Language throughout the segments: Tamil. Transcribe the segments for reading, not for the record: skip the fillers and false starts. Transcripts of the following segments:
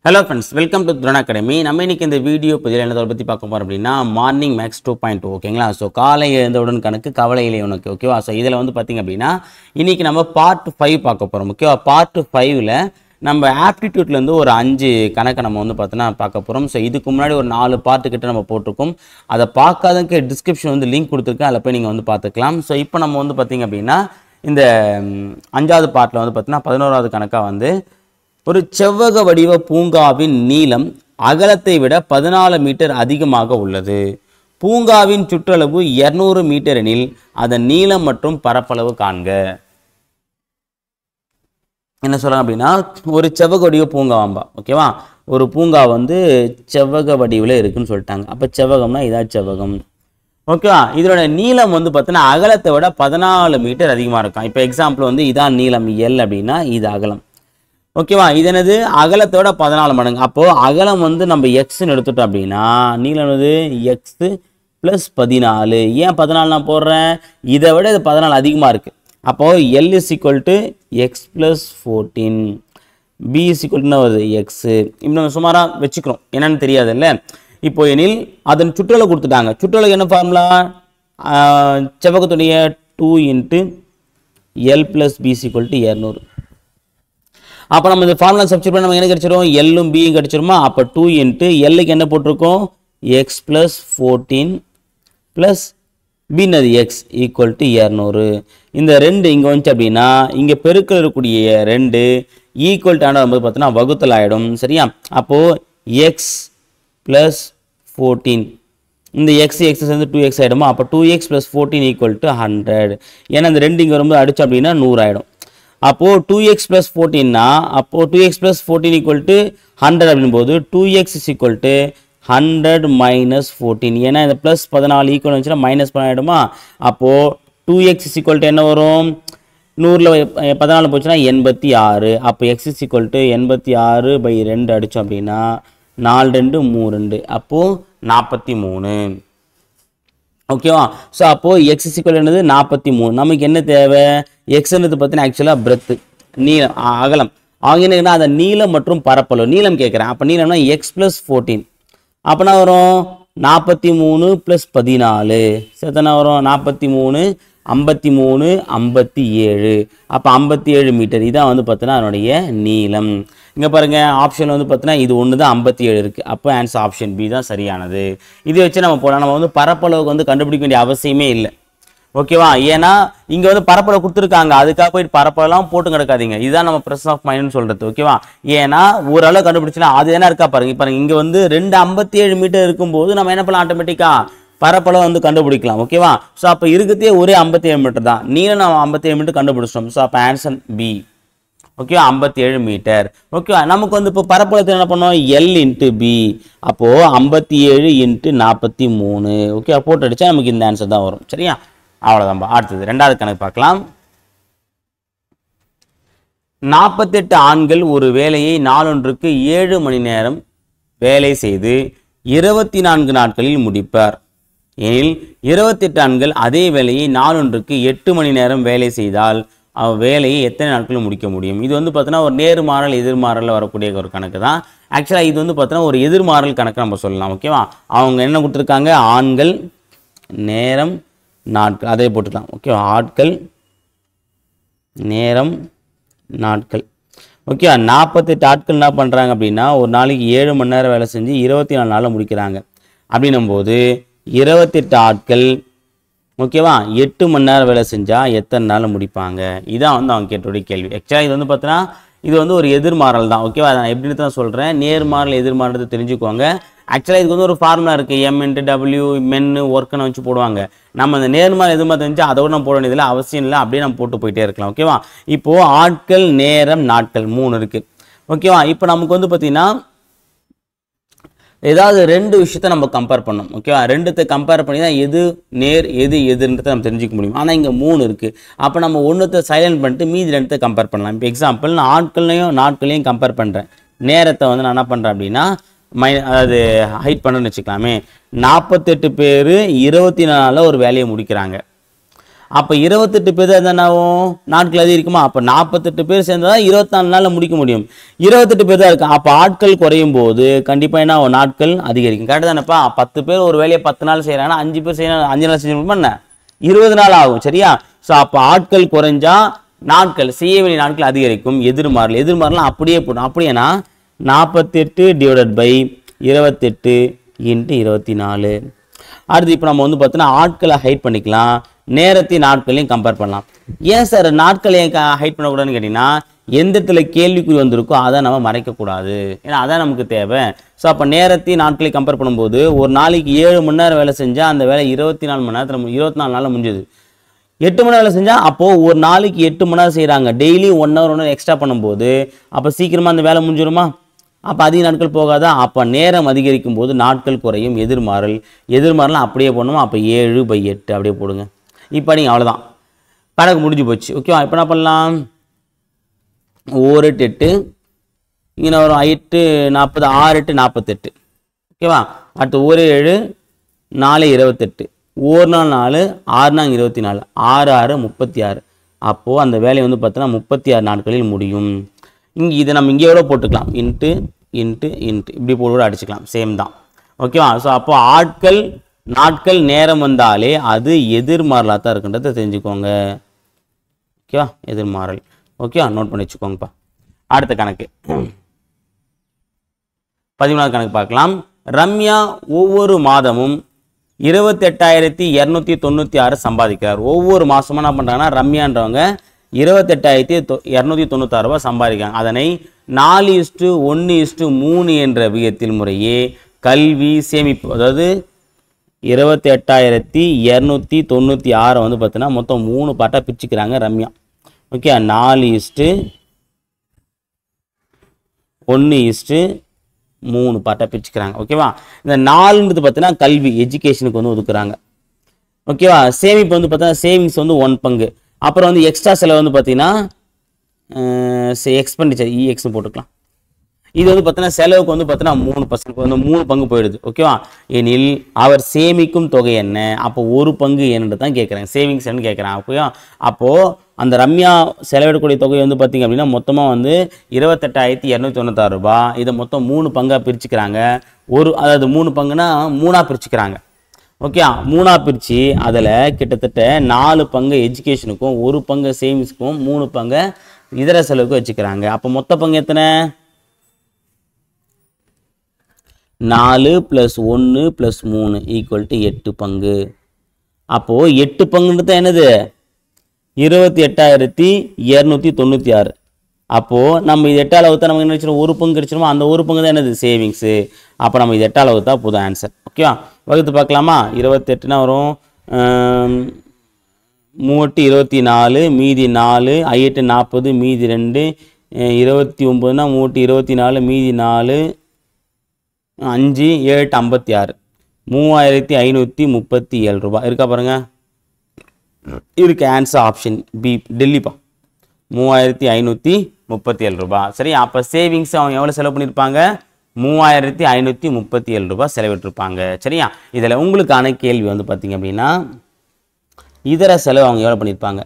Hello friends, welcome to Drona Academy. நம்ம இன்னைக்கு இந்த வீடியோ பதில என்னத பத்தி பார்க்க போறோம் அப்படினா மார்னிங் மேக்ஸ் 2.2 ஓகேங்களா. சோ காலை எழுந்தவுடன் கணக்கு கவலையிலே உனக்கு ஓகேவா. சோ இதுல வந்து பாத்தீங்க அப்படினா இன்னைக்கு நம்ம பார்ட் 5 பார்க்க போறோம் ஓகேவா. பார்ட் 5ல நம்ம ஆப்டிட்யூட்ல இருந்து ஒரு 5 கணக்கு நம்ம வந்து பார்த்தனா பார்க்க போறோம். சோ இதுக்கு முன்னாடி ஒரு 4 பார்ட் கிட்ட நம்ம போட்டுருக்கோம். அத பார்க்காதவங்க டிஸ்கிரிப்ஷன் வந்து லிங்க் கொடுத்திருக்கேன். அதல போய் நீங்க வந்து பார்த்துக்கலாம். சோ இப்போ நம்ம வந்து பாத்தீங்க அப்படினா இந்த 5வது பார்ட்ல வந்து பார்த்தனா 11வது கணக்கா வந்து ஒரு செவ்வக வடிவ பூங்காவின் நீளம் அகலத்தை விட 14 மீட்டர் அதிகமாக உள்ளது. பூங்காவின் சுற்றளவு 200 மீட்டர் எனில் அதன் நீளம் மற்றும் பரப்பளவு காண்க. என்ன சொல்றாங்க அப்படின்னா ஒரு செவ்வக வடிவ பூங்காவாம்பா ஓகேவா. ஒரு பூங்கா வந்து செவ்வக வடிவில் இருக்குன்னு சொல்லிட்டாங்க. அப்ப செவ்வகம்னா இதான் செவ்வகம் ஓகேவா. இதோட நீளம் வந்து பார்த்தீங்கன்னா அகலத்தை விட 14 மீட்டர் அதிகமாக இருக்கும். இப்போ எக்ஸாம்பிள் வந்து இதான் நீளம் எல் அப்படின்னா இது அகலம் ஓகேவா. இது என்னது அகலத்தோட 14 மடங்கு. அப்போ அகலம் வந்து நம்ம எக்ஸ்ன்னு எடுத்துட்டோம் அப்படின்னா நீளம் வந்து எக்ஸ் பிளஸ் 14. ஏன் 14 நான் போடுறேன், இதை விட இது 14 அதிகமாக இருக்கு. அப்போ l is equal to x plus 14, b is equal to வருது எக்ஸ். இப்படி நம்ம சுமாராக வச்சுக்கிறோம், என்னன்னு தெரியாது இல்லை. இப்போ எனில் அதன் சுற்றளவு கொடுத்துட்டாங்க. சுற்றளவு என்ன ஃபார்முலா, செவ்வகத்துடைய 2 into L plus B is equal to 200. அப்போ நம்ம இந்த ஃபார்முலா சப்ஸ்டிட் பண்ணி நம்ம என்ன கிடைச்சிரும், எல்லும் பியும் கிடைச்சிருமா. அப்போ 2 இன்ட்டு எல்லுக்கு என்ன போட்டிருக்கோம் எக்ஸ் பிளஸ் 14 பிளஸ் பின்னது எக்ஸ் ஈக்குவல் டு 200. இந்த 2 இங்கே வந்துச்சு அப்படின்னா இங்கே பெருக்கல் இருக்கக்கூடிய 2 ஈக்குவல் டு வந்து பார்த்தீங்கன்னா வகுத்தல் ஆகிடும் சரியா. அப்போது எக்ஸ் பிளஸ் 14 இந்த எக்ஸ் எக்ஸ் சேர்ந்து 2x ஆகிடுமா. அப்போ 2x பிளஸ் 14 ஈக்குவல் டு 100. ஏன்னா இந்த 2 இங்கே வரும்போது அடிச்சோம் அப்படின்னா 100 ஆகிடும். அப்போது 2x plus 14 அப்போது 2x plus 14 equal to 100 அப்படின்போது 2x is equal to 100 minus 14. ஏன்னா இந்த ப்ளஸ் 14 ஈக்குவல் வந்துச்சுன்னா மைனஸ் பண்ணிடுமா. அப்போது 2x is equal to என்ன வரும், 100ல் 14 போச்சுன்னா 86. அப்போ x is equal to 86/2 அடித்தோம் அப்படின்னா 4 2 3 2 அப்போது 43 ஓகேவா. ஸோ அப்போது எக்ஸ் இக்குவல் என்னது 43. நமக்கு என்ன தேவை, எக்ஸ்ன்றது பார்த்தீங்கன்னா ஆக்சுவலாக பிரெத்து நீளம் அகலம் ஆகினா அந்த நீளம் மற்றும் பரப்பளவு. நீளம் கேட்குறேன். அப்போ நீளம்னா எக்ஸ் ப்ளஸ் 14 அப்போனா வரும் 43 + 14 சேர்த்தனா வரும் 43 53 57. அப்போ 57 மீட்டர். இதான் வந்து பார்த்தீங்கன்னா அதனுடைய நீளம். இங்கே பாருங்கள் ஆப்ஷன் வந்து பார்த்தீங்கன்னா இது ஒன்று தான் 57 இருக்குது. அப்போ ஆன்சர் ஆப்ஷன் பி தான் சரியானது. இதை வச்சு நம்ம போகலாம். நம்ம வந்து பரப்பளவுக்கு வந்து கண்டுபிடிக்க வேண்டிய அவசியமே இல்லை ஓகேவா. ஏன்னா இங்கே வந்து பரப்பளவு கொடுத்துருக்காங்க, அதுக்காக போயிட்டு பரப்பளவுலாம் போட்டு கிடக்காதீங்க. இதுதான் நம்ம ப்ரெஸ் ஆஃப் மைண்ட்னு சொல்கிறது ஓகேவா. ஏன்னா ஓரளவு கண்டுபிடிச்சுன்னா அது என்ன இருக்கா பாருங்க. பாருங்க இங்கே வந்து 57 மீட்டர் இருக்கும்போது நம்ம என்ன பண்ணலாம், ஆட்டோமேட்டிக்காக பரப்பளவு வந்து கண்டுபிடிக்கலாம் ஓகேவா. ஸோ அப்போ இருக்கிறதே ஒரே 57 மீட்டர் தான். நீளம் நம்ம 57 மீட்டர் கண்டுபிடிச்சிட்டோம். ஸோ அப்போ ஆன்சர் பி ஓகேவா 57 மீட்டர் ஓகேவா. நமக்கு வந்து இப்போ பரப்பளவு என்ன பண்ணோம் எல் இன்ட்டு பி. அப்போது 57 இன்ட்டு 43 ஓகே போட்டு அடித்தா நமக்கு இந்த ஆன்சர் தான் வரும் சரியா. அவ்வளோதான்பா. அடுத்தது 2வது கணக்கு பார்க்கலாம். 48 ஆண்கள் ஒரு வேலையை நாளொன்றுக்கு 7 மணி நேரம் வேலை செய்து 24 நாட்களில் முடிப்பார் எனில் 28 ஆண்கள் அதே வேலையை நாளொன்றுக்கு 8 மணி நேரம் வேலை செய்தால் வேலையை எத்தனை நாட்களில் முடிக்க முடியும். இது வந்து பார்த்தீங்கன்னா ஒரு நேர்மாறல் எதிர்மாறலில் வரக்கூடிய ஒரு கணக்கு தான். ஆக்சுவலாக இது வந்து பார்த்தீங்கன்னா ஒரு எதிர்மாறல் கணக்கு நம்ம சொல்லலாம் ஓகேவா. அவங்க என்ன கொடுத்துருக்காங்க, ஆண்கள் நேரம் நாட்கள் அதே போட்டுக்கலாம் ஓகேவா. ஆட்கள் நேரம் நாட்கள் ஓகே. 48 ஆட்கள் என்ன பண்ணுறாங்க அப்படின்னா ஒரு நாளைக்கு 7 மணி நேரம் வேலை செஞ்சு 24 நாளில் முடிக்கிறாங்க. அப்படின்னும் போது 28 ஆட்கள் ஓகேவா 8 மணி நேரம் வேலை செஞ்சால் எத்தனை நாள் முடிப்பாங்க. இதான் வந்து அவங்க கேட்டோடைய கேள்வி. ஆக்சுவலாக இது வந்து பார்த்தீங்கன்னா இது வந்து ஒரு எதிர்மாறல் தான் ஓகேவா. நான் எப்படின்னு தான் சொல்கிறேன், நேர்மாறல் எதிர்மாறதை தெரிஞ்சுக்கோங்க. ஆக்சுவலாக இதுக்கு வந்து ஒரு ஃபார்முலா இருக்குது, M×W மென்னு ஒர்க்குன்னு வச்சு போடுவாங்க. நம்ம அந்த நேர்மாறல் எதிர்மாறல் தெரிஞ்சால் அதோட நம்ம போட வேண்டியதில்லை, அவசியம் இல்லை, அப்படியே நம்ம போட்டு போயிட்டே இருக்கலாம் ஓகேவா. இப்போது ஆட்கள் நேரம் நாட்கள் 3 இருக்குது ஓகேவா. இப்போ நமக்கு வந்து பார்த்திங்கன்னா ஏதாவது 2 விஷயத்தை நம்ம கம்பேர் பண்ணோம் ஓகேவா. 2த்தை கம்பேர் பண்ணி தான் எது நேர் எது எதுன்றதை நம்ம தெரிஞ்சுக்க முடியும். ஆனால் இங்கே 3 இருக்குது. அப்போ நம்ம ஒன்றுத்தை சைலண்ட் பண்ணிட்டு மீதி 2த்தை கம்பேர் பண்ணலாம். இப்போ எக்ஸாம்பிள் நான் ஆட்களையும் நாட்களையும் கம்பேர் பண்ணுறேன். நேரத்தை வந்து நான் என்ன பண்ணுறேன் அப்படின்னா அதாவது ஹைட் பண்ணுறேன்னு வச்சுக்கலாமே. 48 பேர் 24 நாளில் ஒரு வேலையை முடிக்கிறாங்க. அப்போ 28 பேர் தான் என்ன ஆகும், நாட்கள் அதிகரிக்குமா? அப்போ 48 பேர் சேர்ந்தா 24 நாளில் முடிக்க முடியும். 28 பேர் தான் இருக்கு. அப்போ ஆட்கள் குறையும் போது கண்டிப்பாக என்ன ஆகும், நாட்கள் அதிகரிக்கும். கரெக்டாக தானேப்பா? 10 பேர் ஒரு வேலையை 10 நாள் செய்கிறாங்கன்னா 5 பேர் செய்யணும், 5 நாள் செஞ்சு என்ன 20 நாள் ஆகும். சரியா? ஸோ அப்போ ஆட்கள் குறைஞ்சா நாட்கள், செய்ய வேண்டிய நாட்கள் அதிகரிக்கும். எதிர்மாறலாம் அப்படியே போடும். அப்படியேனா 48 டிவைடட் பை 28 இன்ட்டு 24. அடுத்து இப்போ நம்ம வந்து பார்த்தோன்னா ஆட்களை ஹைட் பண்ணிக்கலாம், நேரத்தையும் நாட்களையும் கம்பேர் பண்ணலாம். ஏன் சார் நாட்களை ஹைட் பண்ணக்கூடாதுன்னு கேட்டிங்கன்னா, எந்த இடத்துல கேள்விக்குறி வந்திருக்கோ அதை நம்ம மறைக்கக்கூடாது, ஏன்னா அதான் நமக்கு தேவை. ஸோ அப்போ நேரத்தையும் நாட்களையும் கம்பேர் பண்ணும்போது ஒரு நாளைக்கு 7 மணி நேரம் வேலை செஞ்சால் அந்த வேலை 24 மணி நேரத்தில் 24 நாளில் முடிஞ்சது. 8 மணி நேரம் வேலை செஞ்சால் அப்போது ஒரு நாளைக்கு 8 மணி நேரம் செய்கிறாங்க, டெய்லி 1 ஹவர் 1 ஹவர் எக்ஸ்ட்ரா பண்ணும்போது அப்போ சீக்கிரமாக அந்த வேலை முடிஞ்சிருமா? அப்போ அதிக நாட்கள் போகாதா? அப்போ நேரம் அதிகரிக்கும் போது நாட்கள் குறையும். எதிர்மாறலாம் அப்படியே போடணுமா? அப்போ 7/8 அப்படியே போடுங்க. இப்போ நீங்கள் அவ்வளோதான், கணக்கு முடிஞ்சு போச்சு. ஓகேவா? இப்போ என்ன பண்ணலாம், 1 8 8 இங்கே வரும் 8 40 6 8 48. ஓகேவா? அடுத்து 1 7 4 28 1 4 6 24 6 6 36. அப்போது அந்த வேலையை வந்து பார்த்தோன்னா 36 நாட்களில் முடியும். இதை நம்ம இங்கே எவ்வளோ போட்டுக்கலாம், இன்ட்டு இப்படி போட்டு கூட அடிச்சுக்கலாம், சேம் தான். ஓகேவா? ஸோ அப்போ ஆட்கள் நாட்கள் நேரம் வந்தாலே அது எதிர்மாறலாக தான் இருக்குன்றதை தெரிஞ்சுக்கோங்க. ஓகேவா? எதிர்மாறல். ஓகேவா? நோட் பண்ணி வச்சுக்கோங்கப்பா. அடுத்த கணக்கு 13வது கணக்கு பார்க்கலாம். ரம்யா ஒவ்வொரு மாதமும் 28,296 சம்பாதிக்கிறார். ஒவ்வொரு மாதமும் என்ன பண்ணுறாங்கன்னா, ரம்யான்றவங்க 28,296 ரூபாய் சம்பாதிக்கிறாங்க. அதனை 4:1:3 என்ற விகிதத்தில் முறையே கல்வி சேமிப்பு, அதாவது 28,296 வந்து பார்த்தீங்கன்னா மொத்தம் 3 பாட்டாக பிரிச்சுக்கிறாங்க ரம்யா. ஓகே, 4:1:3 பாட்டாக பிரிச்சுக்கிறாங்க. ஓகேவா? இந்த 4ன்றது பார்த்தீங்கன்னா கல்வி, எஜுகேஷனுக்கு வந்து ஒதுக்குறாங்க. ஓகேவா? சேமிப்பு வந்து பார்த்தீங்கன்னா சேவிங்ஸ் வந்து 1 பங்கு. அப்புறம் வந்து எக்ஸ்ட்ரா செலவு வந்து பார்த்தீங்கன்னா எக்ஸ்பெண்டிச்சர் இஎக்ஸ்னு போட்டுக்கலாம். இது வந்து பார்த்தீங்கன்னா செலவுக்கு வந்து பார்த்தீங்கன்னா 3% வந்து 3 பங்கு போயிடுது. ஓகேவா? எனில் அவர் சேமிக்கும் தொகை என்ன? அப்போ 1 பங்கு என்னன்னு தான் கேட்குறாங்க, சேவிங்ஸ் என்னன்னு கேட்குறாங்க. ஓகேவா? அப்போது அந்த ரம்யா செலவிடக்கூடிய தொகை வந்து பார்த்திங்க அப்படின்னா மொத்தமாக வந்து 28,296 ரூபாய். இதை மொத்தம் 3 பங்காக பிரிச்சுக்கிறாங்க. அதாவது 3 பங்குனா 3ஆக பிரிச்சுக்கிறாங்க. ஓகே, 3ஆக பிரித்து அதில் கிட்டத்தட்ட 4 பங்கு எஜுகேஷனுக்கும் 1 பங்கு சேவிங்ஸுக்கும் 3 பங்கு இதர செலவுக்கும் வச்சுக்கிறாங்க. அப்போ மொத்த பங்கு எத்தனை? 4 + 1 + 3 = 8 பங்கு. அப்போது 8 பங்குன்றது என்னது? 28,296. அப்போது நம்ம இது 8ஆல் வகுத்தா நமக்கு என்ன கிடைச்சிடும்? 1 பங்கு கிடைச்சிருமோ, அந்த 1 பங்கு தான் என்னது? சேவிங்ஸு. அப்போ நம்ம இது 8ஆல் வகுத்தா புது ஆன்சர். ஓகேவா? வகுத்து பார்க்கலாமா? 28னா வரும் 3 24, மீதி 4, 8 40, மீதி 2, 29னா 3 24, மீதி 4, 5 7 56, 3,537 ரூபாய் இருக்கா பாருங்க. இருக்கு ஆன்சர் ஆப்ஷன் பி, டெல்லிப்பா. 3,537 ரூபாய். சரி, அப்போ சேவிங்ஸ் அவங்க எவ்வளோ செலவு பண்ணியிருப்பாங்க? 3,537 ரூபாய் செலவிட்டிருப்பாங்க. சரியா? இதில் உங்களுக்கான கேள்வி வந்து பார்த்தீங்க அப்படின்னா, இதர செலவு அவங்க எவ்வளோ பண்ணியிருப்பாங்க?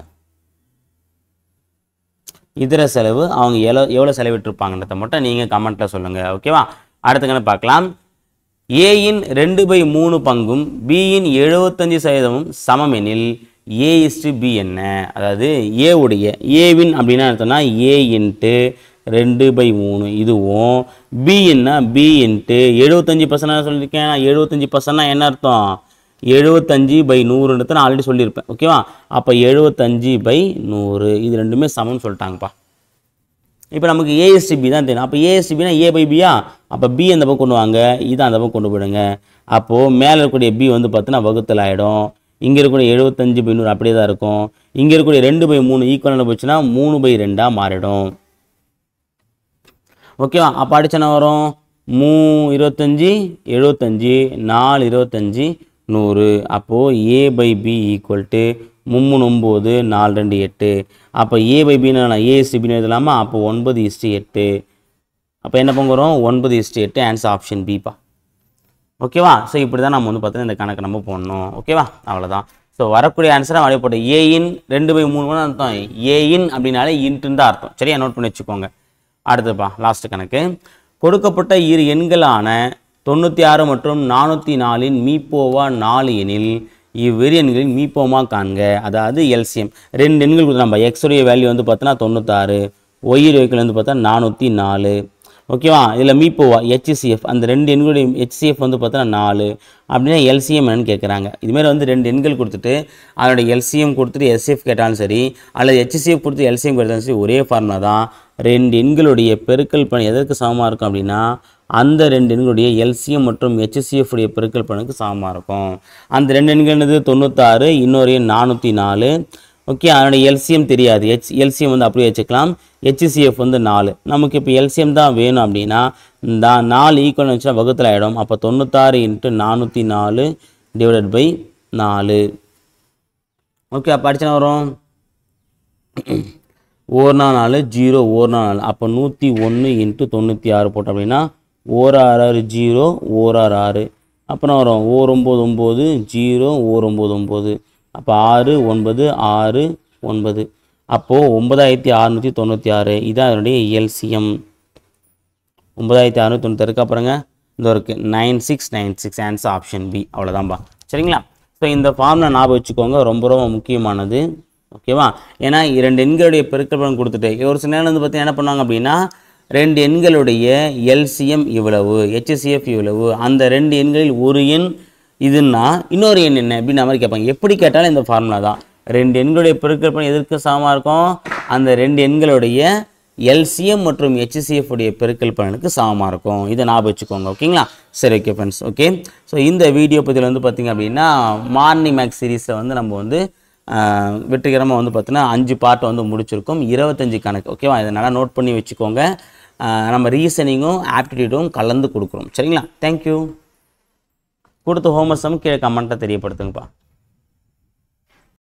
இதர செலவு அவங்க எவ்வளோ செலவிட்டிருப்பாங்கன்றதை மட்டும் நீங்கள் கமெண்ட்டில் சொல்லுங்கள். ஓகேவா? அடுத்துக்கன்னு பார்க்கலாம். ஏயின் 2/3 பங்கும் பியின் 75% சமம் எனில் A/B என்ன? அதாவது ஏவின் அப்படின்னா எடுத்தோம்னா A × 2/3 இதுவும், பின்னா B × 75% சொல்லியிருக்கேன். 75% என்ன அர்த்தம்? 75/100 நான் ஆல்ரெடி சொல்லியிருப்பேன். ஓகேவா? அப்போ 75/100 இது ரெண்டுமே சமம்னு சொல்லிட்டாங்கப்பா. இப்போ நமக்கு A/B தான் தெரியும். அப்போ A/Bனா A/Bயா? அப்போ B அந்த பக்கம் கொண்டு வாங்க, இதை அந்த பக்கம் கொண்டு போயிடுங்க. அப்போது மேலே இருக்கக்கூடிய B வந்து பார்த்தீங்கன்னா வகுத்தல் ஆகிடும். இங்கே இருக்கக்கூடிய 75/100 அப்படியே தான் இருக்கும். இங்கே இருக்கக்கூடிய 2/3 ஈக்குவலான போச்சுன்னா 3/2 மாறிடும். ஓகேவா? அப்போ அடிச்சனா வரும் 3 25 75 4 25 100. அப்போது A/B = 3 9 4 2 8. அப்போ A/Bன்னு A/Bன்னு எழுதலாமா? அப்போ 9:8. அப்போ என்ன பங்கு வரும்? 9:8. ஆன்சர் ஆப்ஷன் பிப்பா. ஓகேவா? ஸோ இப்படி தான் நம்ம வந்து பார்த்தீங்கன்னா இந்த கணக்கு நம்ம போடணும். ஓகேவா? அவ்வளோதான். ஸோ வரக்கூடிய ஆன்சரை அப்படியே போட்டு ஏஇன் 2/3 அர்த்தம். ஏஇன் அப்படின்னாலே இன்ட்டுன்னு தான் அர்த்தம். சரியா, நோட் பண்ணி வச்சுக்கோங்க. அடுத்துப்பா லாஸ்ட் கணக்கு. கொடுக்கப்பட்ட இரு எண்களான 96 மற்றும் 404 மீப்போவா 4 எனில் இவ்விரு எண்களின் மீப்போமா காண்க. அதாவது எல்சிஎம். ரெண்டு எண்கள் கொடுத்து நம்ம எக்ஸுடைய வேல்யூ வந்து பார்த்தோன்னா 96, ஒய்யுடைய வேல்யூ வந்து பார்த்தா 404. ஓகேவா, இதில் மீப்போவா ஹெச்சிசிஎஃப், அந்த ரெண்டு எண்களுடைய ஹெச்சிசிஎஃப் வந்து பார்த்தோன்னா 4 அப்படின்னா எல்சிஎம் என்னன்னு கேட்குறாங்க. இதுமாரி வந்து ரெண்டு எண்கள் கொடுத்துட்டு அதோட எல்சிஎம் கொடுத்துட்டு எஸ்சிஎஃப் கேட்டாலும் சரி, அல்லது ஹெச்சிசிஎஃப் கொடுத்து எல்சிஎம் கேட்டாலும் சரி, ஒரே ஃபார்முலா தான். ரெண்டு எண்களுடைய பெருக்கல் பணி எதற்கு சமமாக இருக்கும் அப்படின்னா அந்த ரெண்டு எண்களுடைய எல்சிஎம் மற்றும் ஹெச்சிசிஎஃப் உடைய பெருக்கல் பணிக்கு சமமாக இருக்கும். அந்த ரெண்டு எண்கள் 96, இன்னொரு எண் 404. ஓகே, அதனுடைய எல்சிஎம் தெரியாது, எல்சிஎம் வந்து அப்படியே வச்சுக்கலாம். ஹெச்சிசிஎஃப் வந்து 4. நமக்கு இப்போ எல்சிஎம் தான் வேணும் அப்படின்னா இந்த 4 ஈக்குவல் வச்சுன்னா வகுத்தில் ஆகிடும். அப்போ 96 × 404 / 4. ஓகே, அப்போ அடிச்சுனா வரும் 1/4 0 1/4. அப்போ 101 × 96 போட்டோம் அப்படின்னா 1/6 0 1/6. அப்புறம் வரும் 199 0 199. அப்போ 6 9 6 9. அப்போது 9696. இதான் அதனுடைய எல்சிஎம். 9696 அப்புறங்க இந்த இருக்குது 9696. Answer option B. அவ்வளோதான்பா. சரிங்களா. ஸோ இந்த ஃபார்முலா ஞாபகம் வச்சுக்கோங்க, ரொம்ப ரொம்ப முக்கியமானது. ஓகேவா, ஏன்னா இரண்டு எண்களுடைய பெருக்கல் பலன் கொடுத்துட்டு ஒரு சில நேரம் வந்து பார்த்தீங்கன்னா என்ன பண்ணுவாங்க அப்படின்னா ரெண்டு எண்களுடைய எல்சிஎம் இவ்வளவு, ஹெச்சிசிஎஃப் இவ்வளவு, அந்த ரெண்டு எண்களில் ஒரு எண் இதுன்னா இன்னொரு எண் என்ன அப்படின்னு மாதிரி கேட்பாங்க. எப்படி கேட்டாலும் இந்த ஃபார்முலா தான். ரெண்டு எண்களுடைய பெருக்கல் பலன் எதற்கு சமமாக இருக்கும்? அந்த ரெண்டு எண்களுடைய எல்சிஎம் மற்றும் ஹெச்சிசிஎஃப் உடைய பெருக்கல் பலனுக்கு சமமாக இருக்கும். இதை ஞாபகம் வச்சுக்கோங்க. ஓகேங்களா. சரி, ஓகே ஃப்ரெண்ட்ஸ். ஓகே, ஸோ இந்த வீடியோ பற்றியில் வந்து பார்த்திங்க அப்படின்னா மார்னிங் மேக்ஸ் சீரீஸில் வந்து நம்ம வந்து வெற்றிகரமாக வந்து பார்த்தீங்கன்னா 5 பார்ட் வந்து முடிச்சிருக்கோம். 25 கணக்கு. ஓகேவா, இதனால் நோட் பண்ணி வச்சுக்கோங்க. நம்ம ரீசனிங்கும் ஆப்டிடியூடும் கலந்து கொடுக்குறோம். சரிங்களா. தேங்க்யூ. கொடுத்த ஹோம்ஒர்க் கீழே கமெண்ட்டாக தெரியப்படுத்துங்கப்பா.